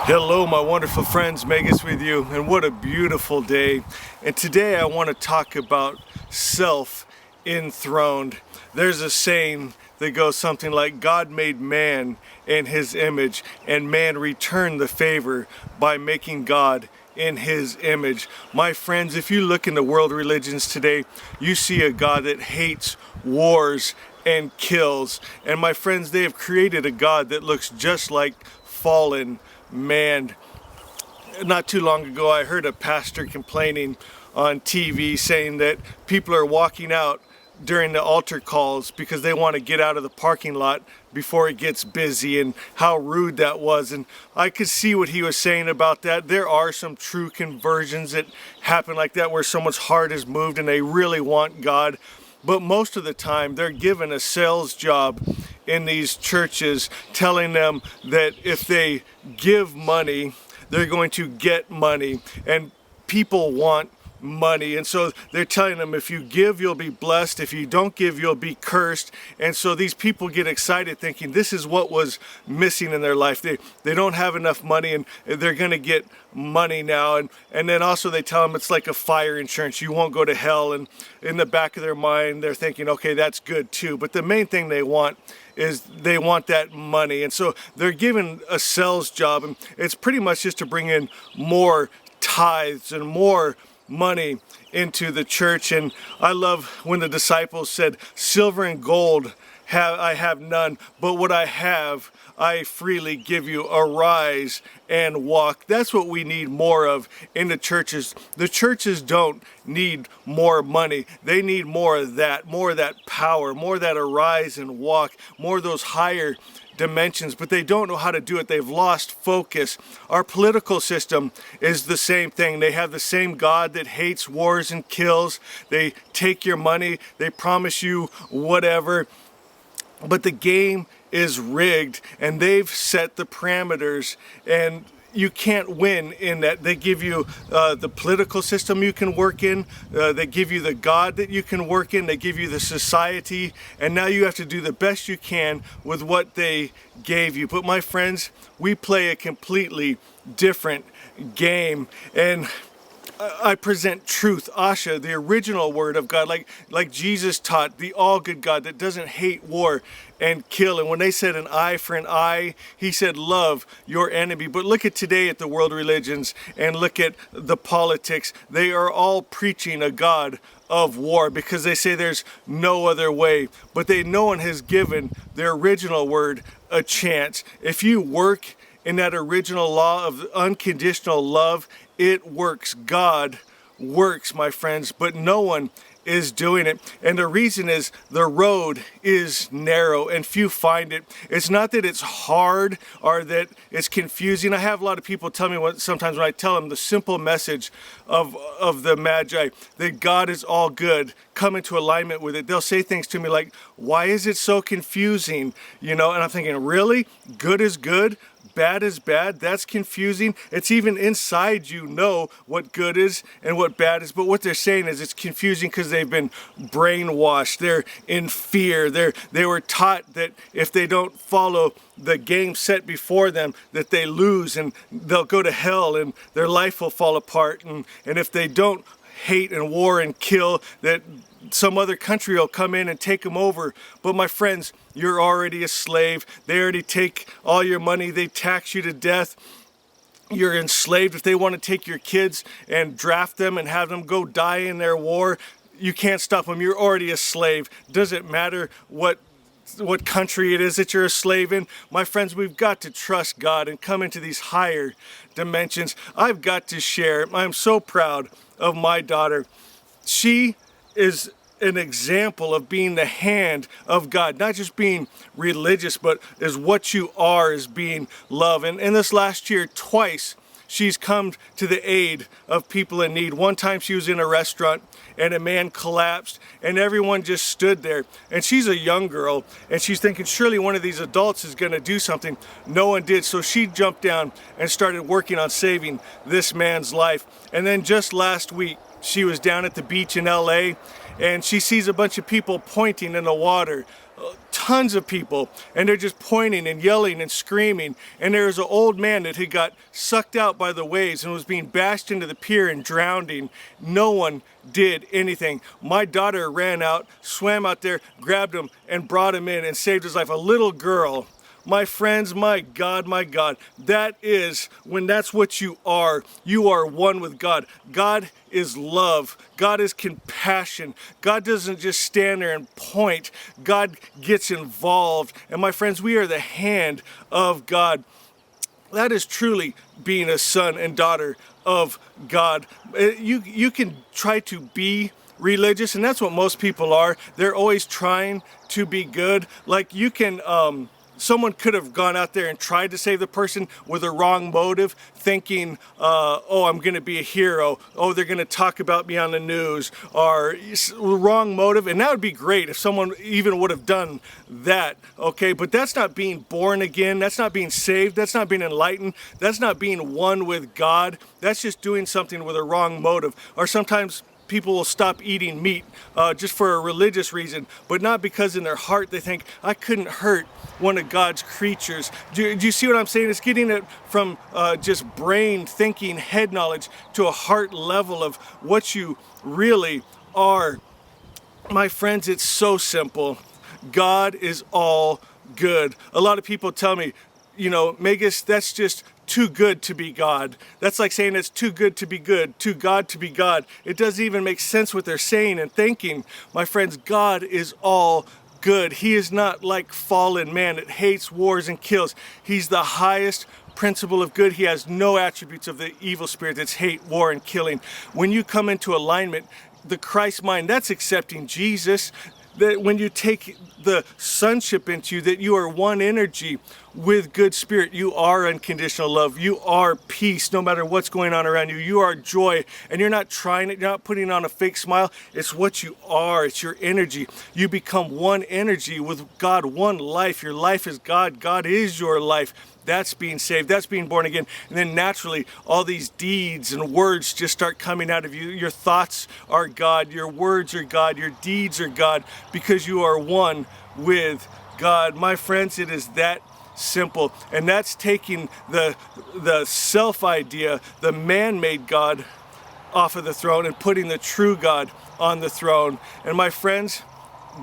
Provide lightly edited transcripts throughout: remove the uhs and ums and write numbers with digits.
Hello, my wonderful friends, Magus with you, and what a beautiful day. And today I want to talk about self-enthroned. There's a saying that goes something like, God made man in his image, and man returned the favor by making God in his image. My friends, if you look into world religions today, you see a God that hates wars and kills. And my friends, they have created a God that looks just like fallen man. Not too long ago, I heard a pastor complaining on TV saying that people are walking out during the altar calls because they want to get out of the parking lot before it gets busy, and how rude that was. And I could see what he was saying about that. There are some true conversions that happen like that, where someone's heart is moved and they really want God. But most of the time, they're given a sales job in these churches, telling them that if they give money, they're going to get money. And people want money, and so they're telling them, if you give, you'll be blessed. If you don't give, you'll be cursed. And so these people get excited, thinking this is what was missing in their life. They don't have enough money, and they're going to get money now. And then also they tell them it's like a fire insurance, you won't go to hell. And in the back of their mind, they're thinking, okay, that's good too. But the main thing they want is they want that money. And so they're given a sales job, and it's pretty much just to bring in more tithes and more money into the church. And I love when the disciples said, silver and gold I have none, but what I have I freely give you. Arise and walk. That's what we need more of in the churches. The churches don't need more money. They need more of that power, more of that arise and walk, more of those higher dimensions, but they don't know how to do it. They've lost focus. Our political system is the same thing. They have the same God that hates wars and kills. They take your money, they promise you whatever, but the game is rigged, and they've set the parameters, and you can't win in that. They give you the political system you can work in, they give you the God that you can work in, they give you the society, and now you have to do the best you can with what they gave you. But my friends, we play a completely different game, and I present truth, Asha, the original word of God, like Jesus taught, the all good God that doesn't hate war and kill. And when they said an eye for an eye, he said love your enemy. But look at today at the world religions, and look at the politics. They are all preaching a God of war because they say there's no other way. But no one has given their original word a chance. If you work in that original law of unconditional love, it works. God works, my friends, but no one is doing it. And the reason is the road is narrow and few find it. It's not that it's hard or that it's confusing. I have a lot of people tell me sometimes when I tell them the simple message of the Magi, that God is all good, come into alignment with it. They'll say things to me like, why is it so confusing? And I'm thinking, really? Good is good? Bad is bad? That's confusing. It's even inside you know what good is and what bad is. But what they're saying is it's confusing because they've been brainwashed. They're in fear. They were taught that if they don't follow the game set before them, that they lose and they'll go to hell and their life will fall apart. And if they don't hate and war and kill, that some other country will come in and take them over. But my friends, you're already a slave. They already take all your money. They tax you to death. You're enslaved. If they want to take your kids and draft them and have them go die in their war, you can't stop them. You're already a slave. Doesn't matter what country it is that you're a slave in. My friends, we've got to trust God and come into these higher dimensions. I've got to share. I'm so proud of my daughter. She is an example of being the hand of God, not just being religious, but as what you are, as being love. And in this last year, twice she's come to the aid of people in need. One time she was in a restaurant and a man collapsed and everyone just stood there. And she's a young girl and she's thinking, surely one of these adults is going to do something. No one did. So she jumped down and started working on saving this man's life. And then just last week, she was down at the beach in LA and she sees a bunch of people pointing in the water tons of people, and they're just pointing and yelling and screaming. And there's an old man that had got sucked out by the waves and was being bashed into the pier and drowning. No one did anything. My daughter ran out, swam out there, grabbed him, and brought him in and saved his life. A little girl. My friends, my God, that is when that's what you are. You are one with God. God is love. God is compassion. God doesn't just stand there and point. God gets involved. And my friends, we are the hand of God. That is truly being a son and daughter of God. You can try to be religious, and that's what most people are. They're always trying to be good. Like you can, someone could have gone out there and tried to save the person with a wrong motive, thinking, oh, I'm going to be a hero. Oh, they're going to talk about me on the news, or wrong motive. And that would be great if someone even would have done that, okay? But that's not being born again. That's not being saved. That's not being enlightened. That's not being one with God. That's just doing something with a wrong motive. Or sometimes people will stop eating meat just for a religious reason, but not because in their heart they think, I couldn't hurt one of God's creatures. Do you see what I'm saying? It's getting it from just brain thinking, head knowledge, to a heart level of what you really are. My friends, it's so simple. God is all good. A lot of people tell me, you know, Magus, that's just too good to be God. That's like saying it's too good to be good, too God to be God. It doesn't even make sense what they're saying and thinking. My friends, God is all good. He is not like fallen man that hates, wars, and kills. He's the highest principle of good. He has no attributes of the evil spirit that's hate, war, and killing. When you come into alignment, the Christ mind, that's accepting Jesus. That when you take the sonship into you, that you are one energy with good spirit. You are unconditional love. You are peace no matter what's going on around you. You are joy, and you're not trying it. You're not putting on a fake smile. It's what you are. It's your energy. You become one energy with God, one life. Your life is God. God is your life. That's being saved. That's being born again. And then naturally, all these deeds and words just start coming out of you. Your thoughts are God. Your words are God. Your deeds are God, because you are one with God. My friends, it is that simple. And that's taking the self idea, the man-made God, off of the throne and putting the true God on the throne. And my friends,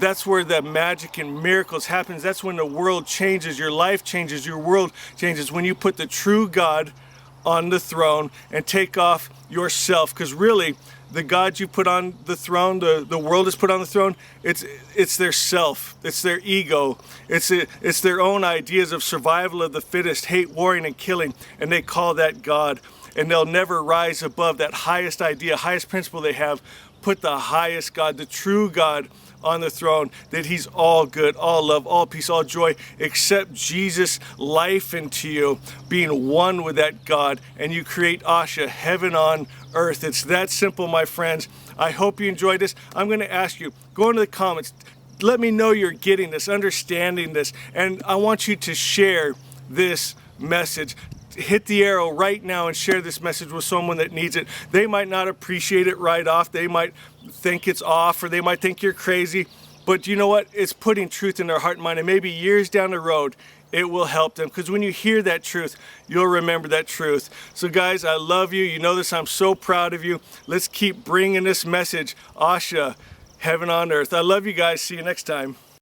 that's where the magic and miracles happens. That's when the world changes, your life changes, your world changes. When you put the true God on the throne and take off yourself. Because really, the God you put on the throne, the world is put on the throne, it's their self, it's their ego, it's their own ideas of survival of the fittest, hate, warring, and killing, and they call that God. And they'll never rise above that highest idea, highest principle they have. Put the highest God, the true God, on the throne, that he's all good, all love, all peace, all joy. Accept Jesus' life into you, being one with that God, and you create Asha, heaven on earth. It's that simple, my friends. I hope you enjoyed this. I'm going to ask you, go into the comments, let me know you're getting this, understanding this, and I want you to share this message. Hit the arrow right now and share this message with someone that needs it. They might not appreciate it right off. They might think it's off, or they might think you're crazy. But you know what? It's putting truth in their heart and mind. And maybe years down the road, it will help them. Because when you hear that truth, you'll remember that truth. So guys, I love you. You know this. I'm so proud of you. Let's keep bringing this message. Asha, heaven on earth. I love you guys. See you next time.